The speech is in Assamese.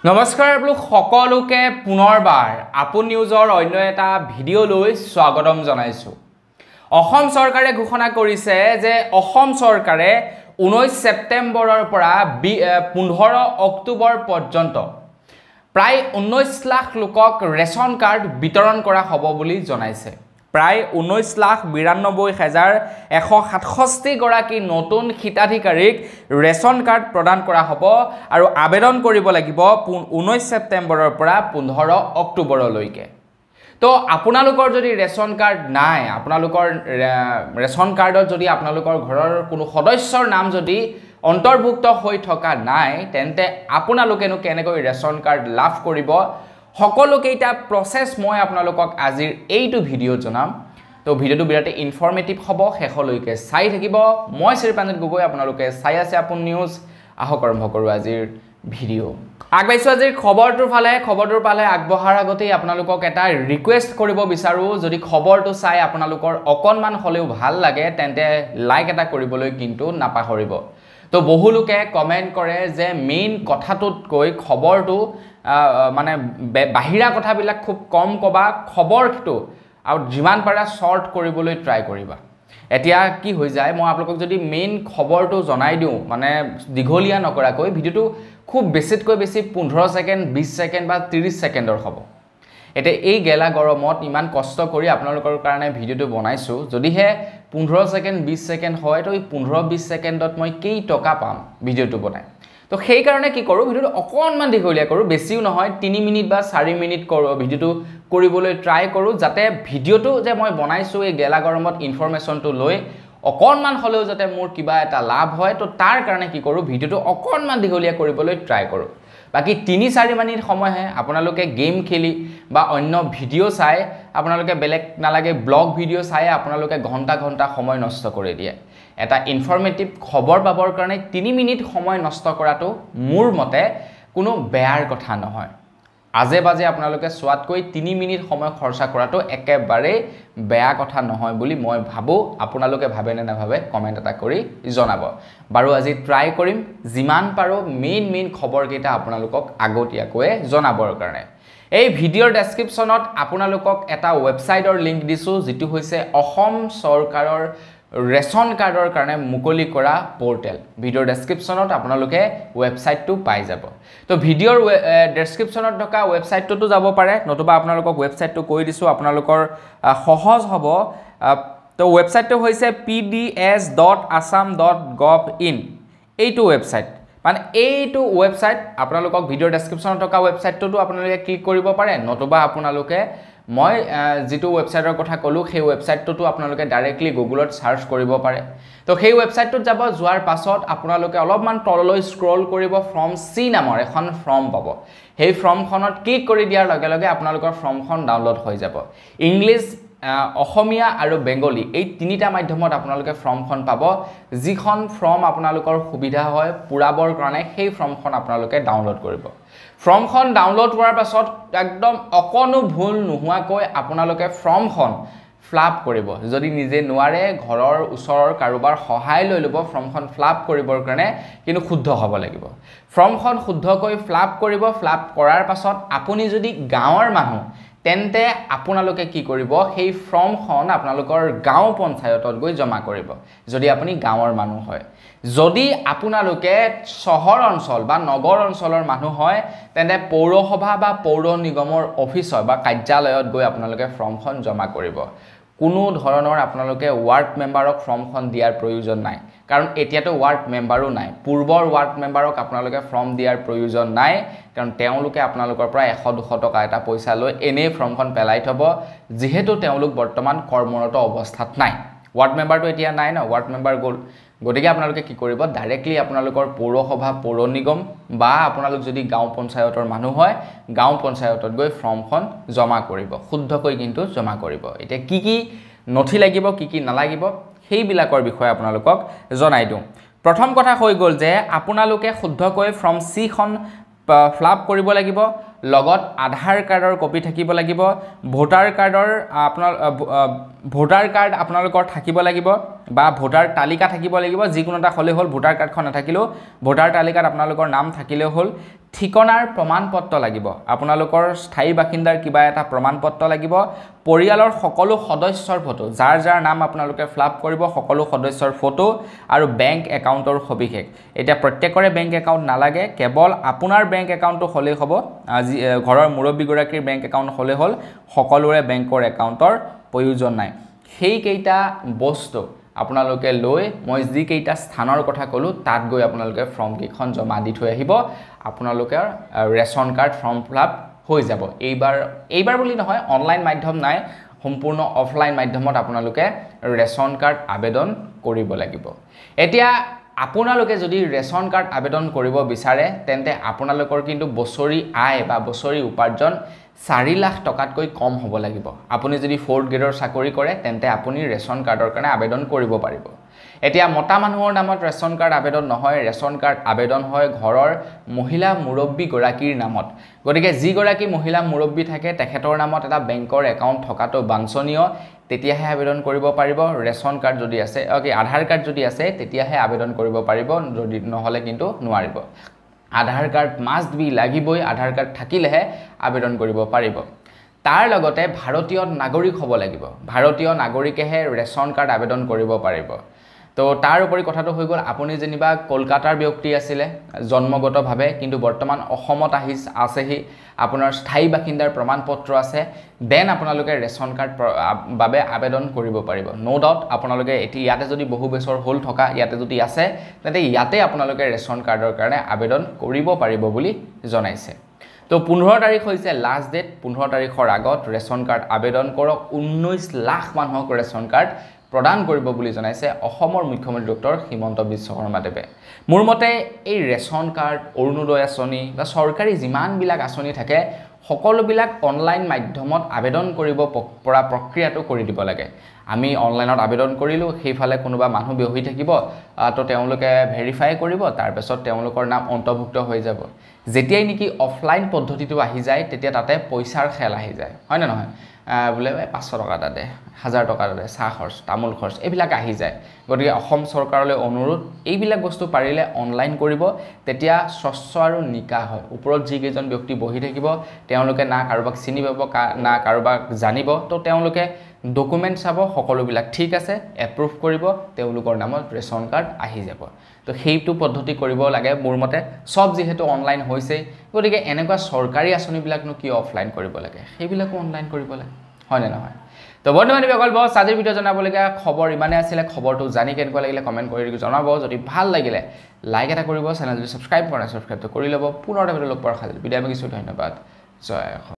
নমস্কাৰ আপোনালোক সকলোকে পুনৰবাৰ আপন নিউজৰ অন্য এটা ভিডিঅ' লৈ স্বাগতম জনাইছো। অসম চৰকাৰে ঘোষণা কৰিছে যে অসম চৰকাৰে 19 ছেপ্টেম্বৰৰ পৰা 15 অক্টোবৰ পৰ্যন্ত প্ৰায় 19 লাখ লোকক ৰেচন কাৰ্ড বিতৰণ কৰা হ'ব বুলি জনাইছে। প্ৰায় 19,92,167 গৰাকী নতুন হিতাধিকাৰীক ৰেচন কাৰ্ড প্ৰদান কৰা হ'ব আৰু আবেদন কৰিব লাগিব 19 ছেপ্টেম্বৰৰ পৰা 15 অক্টোবৰলৈকে। তো আপোনালোকৰ যদি ৰেচন কাৰ্ড নাই, আপোনালোকৰ ৰেচন কাৰ্ডত যদি আপোনালোকৰ ঘৰৰ কোনো সদস্যৰ নাম যদি অন্তৰ্ভুক্ত হৈ থকা নাই, তেন্তে আপোনালোকেনো কেনেকৈ ৰেচন কাৰ্ড লাভ কৰিব, সকলোকেইটা প্ৰসেস মই আপোনালোকক আজিৰ এইটো ভিডিঅ'ত জনাম। তো ভিডিঅ'টো বিৰাট ইনফৰমেটিভ হ'ব, শেষলৈকে চাই থাকিব। মই শ্ৰীপাঞ্জিত গগৈ, আপোনালোকে চাই আছে আপোন নিউজ। আহক আৰম্ভ কৰোঁ আজিৰ ভিডিঅ'। আগবাইছোঁ আজিৰ খবৰটোৰ ফালে আগবঢ়াৰ আগতেই আপোনালোকক এটা ৰিকুৱেষ্ট কৰিব বিচাৰোঁ, যদি খবৰটো চাই আপোনালোকৰ অকণমান হ'লেও ভাল লাগে তেন্তে লাইক এটা কৰিবলৈ কিন্তু নাপাহৰিব। তো বহু লোকে কমেণ্ট কৰে যে মেইন কথাটোতকৈ খবৰটো মানে বাহিৰা কথাবিলাক খুব কম ক'বা, খবৰটো আৰু যিমান পাৰা শ্বৰ্ট কৰিবলৈ ট্ৰাই কৰিবা। এতিয়া কি হৈ যায়, মই আপোনালোকক যদি মেইন খবৰটো জনাই দিওঁ, মানে দীঘলীয়া নকৰাকৈ ভিডিঅ'টো খুব বেছিতকৈ বেছি 15 ছেকেণ্ড, 20 ছেকেণ্ড বা 30 ছেকেণ্ডৰ হ'ব। এতিয়া এই গেলা গৰমত ইমান কষ্ট কৰি আপোনালোকৰ কাৰণে ভিডিঅ'টো বনাইছোঁ, যদিহে 15 ছেকেণ্ড 20 ছেকেণ্ড হয়, তো এই 15-20 ছেকেণ্ডত মই কেই টকা পাম ভিডিঅ'টো বনাই। তো সেইকাৰণে কি কৰোঁ, ভিডিঅ'টো অকণমান দীঘলীয়া কৰোঁ, বেছিও নহয়, 3 মিনিট বা 4 মিনিট ভিডিঅ'টো কৰিবলৈ ট্ৰাই কৰোঁ, যাতে ভিডিঅ'টো যে মই বনাইছোঁ এই গেলা গৰমত ইনফৰমেশ্যনটো লৈ অকণমান হ'লেও যাতে মোৰ কিবা এটা লাভ হয়। তো তাৰ কাৰণে কি কৰোঁ, ভিডিঅ'টো অকণমান দীঘলীয়া কৰিবলৈ ট্ৰাই কৰোঁ। বাকী 3-4 মিনিট সময়হে আপোনালোকে গেম খেলি বা অন্য ভিডিঅ' চাই, আপোনালোকে বেলেগ নালাগে ব্লগ ভিডিঅ' চাই আপোনালোকে ঘণ্টা ঘণ্টা সময় নষ্ট কৰি দিয়ে। এটা ইনফৰমেটিভ খবৰ পাবৰ কাৰণে 3 মিনিট সময় নষ্ট কৰাটো মোৰ মতে কোনো বেয়াৰ কথা নহয়। আজে বাজে আপোনালোকে চোৱাতকৈ 3 মিনিট সময় খৰচা কৰাটো একেবাৰে বেয়া কথা নহয় বুলি মই ভাবোঁ। আপোনালোকে ভাবে নে নাভাবে কমেণ্ট এটা কৰি জনাব। বাৰু আজি ট্ৰাই কৰিম যিমান পাৰোঁ মেইন খবৰকেইটা আপোনালোকক আগতীয়াকৈ জনাবৰ কাৰণে। এই ভিডিঅ'ৰ ডেছক্ৰিপশ্যনত আপোনালোকক এটা ৱেবছাইটৰ লিংক দিছোঁ, যিটো হৈছে অসম চৰকাৰৰ ৰেচন কাৰ্ডৰ কাৰণে মুকলি কৰা পৰ্টেল। ভিডিঅ'ৰ ডেছক্ৰিপশ্যনত আপোনালোকে ৱেবছাইটটো পাই যাব। তো ভিডিঅ'ৰ ডেছক্ৰিপশ্যনত থকা ৱেবছাইটটোতো যাব পাৰে, নতুবা আপোনালোকক ৱেবছাইটটো কৈ দিছোঁ, আপোনালোকৰ সহজ হ'ব। তো ৱেবছাইটটো হৈছে pds.assam.gov.in। এইটো ৱেবছাইট, মানে এইটো ৱেবছাইট আপোনালোকক ভিডিঅ'ৰ ডেছক্ৰিপশ্যনত থকা ৱেবছাইটটোতো আপোনালোকে ক্লিক কৰিব পাৰে, নতুবা আপোনালোকে মই যিটো ৱেবছাইটৰ কথা ক'লোঁ সেই ৱেবছাইটটোতো আপোনালোকে ডাইৰেক্টলি গুগলত চাৰ্চ কৰিব পাৰে। তো সেই ৱেবছাইটটোত যোৱাৰ পাছত আপোনালোকে অলপমান তললৈ স্ক্ৰল কৰিব, ফৰ্ম চি নামৰ এখন ফৰ্ম পাব। সেই ফৰ্মখনত ক্লিক কৰি দিয়াৰ লগে লগে আপোনালোকৰ ফৰ্মখন ডাউনলোড হৈ যাব। ইংলিছ, অসমীয়া আৰু বেংগলী এই 3টা মাধ্যমত আপোনালোকে ফৰ্মখন পাব। যিখন ফৰ্ম আপোনালোকৰ সুবিধা হয় পূৰাবৰ কাৰণে সেই ফৰ্মখন আপোনালোকে ডাউনলোড কৰিব। ফৰ্মখন ডাউনলোড কৰাৰ পাছত একদম অকণো ভুল নোহোৱাকৈ আপোনালোকে ফৰ্মখন ফিলআপ কৰিব। যদি নিজে নোৱাৰে, ঘৰৰ ওচৰৰ কাৰোবাৰ সহায় লৈ ল'ব ফৰ্মখন ফিলআপ কৰিবৰ কাৰণে, কিন্তু শুদ্ধ হ'ব লাগিব। ফৰ্মখন শুদ্ধকৈ ফিলআপ কৰিব। ফিলআপ কৰাৰ পাছত আপুনি যদি গাঁৱৰ মানুহ, তেন্তে আপোনালোকে কি কৰিব, সেই ফৰ্মখন আপোনালোকৰ গাঁও পঞ্চায়তত গৈ জমা কৰিব, যদি আপুনি গাঁৱৰ মানুহ হয়। যদি আপোনালোকে চহৰ অঞ্চল বা নগৰ অঞ্চলৰ মানুহ হয়, তেন্তে পৌৰসভা বা পৌৰ নিগমৰ অফিচত বা কাৰ্যালয়ত গৈ আপোনালোকে ফৰ্মখন জমা কৰিব। কোনো ধৰণৰ আপোনালোকে ৱাৰ্ড মেম্বাৰক ফৰ্মখন দিয়াৰ প্ৰয়োজন নাই, কাৰণ এতিয়াতো ৱাৰ্ড মেম্বাৰো নাই। পূৰ্বৰ ৱাৰ্ড মেম্বাৰক আপোনালোকে ফৰ্ম দিয়াৰ প্ৰয়োজন নাই, কাৰণ তেওঁলোকে আপোনালোকৰ পৰা 100-200 টকা এটা পইচা লৈ এনেই ফৰ্মখন পেলাই থ'ব, যিহেতু তেওঁলোক বৰ্তমান কৰ্মৰত অৱস্থাত নাই। ৱাৰ্ড মেম্বাৰটো এতিয়া নাই ন, ৱাৰ্ড মেম্বাৰ গ'ল। গতিকে আপোনালোকে কি কৰিব, ডাইৰেক্টলি আপোনালোকৰ পৌৰসভা, পৌৰ নিগম বা আপোনালোক যদি গাঁও পঞ্চায়তৰ মানুহ হয়, গাঁও পঞ্চায়তত গৈ ফৰ্মখন জমা কৰিব, শুদ্ধকৈ কিন্তু জমা কৰিব। এতিয়া কি কি নথি লাগিব, কি নালাগিব, সেইবিলাকৰ বিষয়ে আপোনালোকক জনাই দিওঁ। প্ৰথম কথা হৈ গ'ল যে আপোনালোকে শুদ্ধকৈ ফৰ্ম চিখন ফিলআপ কৰিব লাগিব লগত আধাৰ কাৰ্ডৰ কপি থাকিব লাগিব ভোটাৰ কাৰ্ডৰ ভোটাৰ কাৰ্ড আপোনালোকৰ থাকিব লাগিব বা ভোটাৰ তালিকা থাকিব লাগিব যিকোনো এটা হলে হল ভোটাৰ কাৰ্ডখন নাথাকিলেও ভোটাৰ তালিকাত আপোনালোকৰ নাম থাকিলেও হল ঠিকনাৰ প্ৰমাণপত্ৰ লাগিব আপোনালোকৰ স্থায়ী বাসিন্দাৰ কিবা এটা প্ৰমাণপত্ৰ লাগিব পৰিয়ালৰ সকলো সদস্যৰ ফটো যাৰ যাৰ নাম আপোনালোকে ফ্লাপ কৰিব সকলো সদস্যৰ ফটো আৰু বেংক একাউণ্টৰ সবিশেষ এতিয়া প্ৰত্যেকৰে বেংক একাউণ্ট নালাগে কেৱল আপোনাৰ বেংক একাউণ্টটো হলেই হ'ব ঘৰৰ মুৰব্বী গৰাকীৰ বেংক একাউণ্ট হলে হল সকলোৰে বেংকৰ একাউণ্টৰ প্ৰয়োজন নাই সেই কেইটা বস্তু আপোনালোকে লৈ মই যি কেইটা স্থানৰ কথা কলো তাত গৈ আপোনালোকে ফৰ্ম কেইখন জমা দি থৈ আহিব আপোনালোকৰ ৰেশন কাৰ্ড ফৰ্ম ফিলআপ হৈ যাব এইবাৰ বুলি নহয় অনলাইন মাধ্যম নাই সম্পূৰ্ণ অফলাইন মাধ্যমত আপোনালোকে ৰেশন কাৰ্ড আবেদন কৰিব লাগিব এতিয়া আপোনালোকে যদি ৰেশন কাৰ্ড আবেদন কৰিব বিচাৰে তেন্তে আপোনালোকৰ কিন্তু বছৰি আয় বা বছৰি উপাৰ্জন 4 লাখ টকাতকৈ কম হ'ব লাগিব আপুনি যদি 4th গ্ৰেডৰ চাকৰি কৰে তেন্তে আপুনি ৰেশন কাৰ্ডৰ কাৰণে আবেদন কৰিব পাৰিব এতিয়া মতা মানুহৰ নামত ৰেশন কাৰ্ড আবেদন নহয় ৰেশন কাৰ্ড আবেদন হয় ঘৰৰ মহিলা মুৰব্বী গৰাকীৰ নামত গতিকে যি গৰাকী মহিলা মুৰব্বী থাকে তেখেতৰ নামত এটা বেংকৰ একাউণ্ট থকাটো বাঞ্ছনীয় তেতিয়াহে আবেদন কৰিব পাৰিব ৰেশন কাৰ্ড যদি আছে আধাৰ কাৰ্ড যদি আছে তেতিয়াহে আবেদন কৰিব পাৰিব যদি নহলে কিন্তু নোৱাৰিব আধাৰ কাৰ্ড মাষ্ট বি লাগিবই আধাৰ কাৰ্ড থাকিলেহে আবেদন কৰিব পাৰিব তাৰ লগতে ভাৰতীয় নাগৰিক হ'ব লাগিব ভাৰতীয় নাগৰিকেহে ৰেশন কাৰ্ড আবেদন কৰিব পাৰিব তো তাৰ উপৰি কথাটো হৈ গ'ল আপুনি যেনিবা কলকাতাৰ ব্যক্তি আছিলে জন্মগতভাৱে কিন্তু বৰ্তমান অসমত আছেহি আপোনাৰ স্থায়ী বাসিন্দাৰ প্ৰমাণপত্ৰ আছে দেন আপোনালোকে ৰেশন কাৰ্ড বাবে আবেদন কৰিব পাৰিব নো ডাউট আপোনালোকে এটি ইয়াতে যদি বহু বছৰ হল থকা ইয়াতে যদি আছে তেন্তে ইয়াতে আপোনালোকে ৰেশন কাৰ্ডৰ কাৰণে আবেদন কৰিব পাৰিব বুলি জনাইছে তো 15 তাৰিখ হৈছে লাষ্ট ডেট 15 তাৰিখৰ আগত ৰেশন কাৰ্ড আবেদন কৰক 19 লাখ মানুহক ৰেশন কাৰ্ড প্ৰদান কৰিব বুলি জনাইছে অসমৰ মুখ্যমন্ত্ৰী ডক্টৰ হিমন্ত বিশ্ব শৰ্মাদেৱে মোৰ মতে এই ৰেশন কাৰ্ড অৰুণোদয় আঁচনি বা চৰকাৰী যিমান বিলাক আঁচনি থাকে সকলোবিলাক অনলাইন মাধ্যমত আবেদন কৰিব পৰা প্ৰক্ৰিয়াটো কৰি দিব লাগে আমি অনলাইনত আবেদন কৰিলো সেইফালে কোনোবা মানুহ বহি থাকিব তো তেওঁলোকে ভেৰিফাই কৰিব তাৰ পিছত তেওঁলোকৰ নাম অন্তৰ্ভুক্ত হৈ যাব যেতিয়াই নেকি অফলাইন পদ্ধতিটো আহি যায় তেতিয়া তাতে পইচাৰ খেল আহি যায় হয় না নহয় বলে 500 টকা দে 1000 টকা দে চাহ খৰচ তামুল খৰচ এইবিলাক আহি যায় গতিকে অসম চৰকাৰলৈ অনুৰোধ এইবিলাক বস্তু পাৰিলে অনলাইন কৰিব তেতিয়া স্বচ্ছ আৰু নিকা হয় ওপৰত যি কেইজন ব্যক্তি বহি থাকিব তেওঁলোকে না কাৰোবাক চিনি পাব না কাৰোবাক জানিব তো তেওঁলোকে ডকুমেন্ট চাব সকলোবিলাক ঠিক আছে এপ্ৰুভ কৰিব তেওঁলোকৰ নামত ৰেশন কাৰ্ড আহি যাব তো সেইটো পদ্ধতি কৰিব লাগে মোৰ মতে সব যেহেতু অনলাইন হৈছে গতিকে এনেকুৱা চৰকাৰী আঁচনিবিলাকনো কি অফলাইন কৰিব লাগে সেইবিলাকো অনলাইন কৰিব লাগে হয় না নহয় তো বন্ধুবান্ধৱী অকল বস আজিৰ ভিডিও জনাবলগীয়া খবৰ ইমানে আছিল খবৰটো জানি কেনেকুৱা লাগিলে কমেন্ট কৰি জনাব যদি ভাল লাগিলে লাইক এটা কৰিব চেনেলটো সাবস্ক্ৰাইব কৰা সাবস্ক্ৰাইবটো কৰি ল'ব পুনৰ এটা ভিডিও লগ পোৱাৰ খালি বিদায় মাগিছো ধন্যবাদ জয়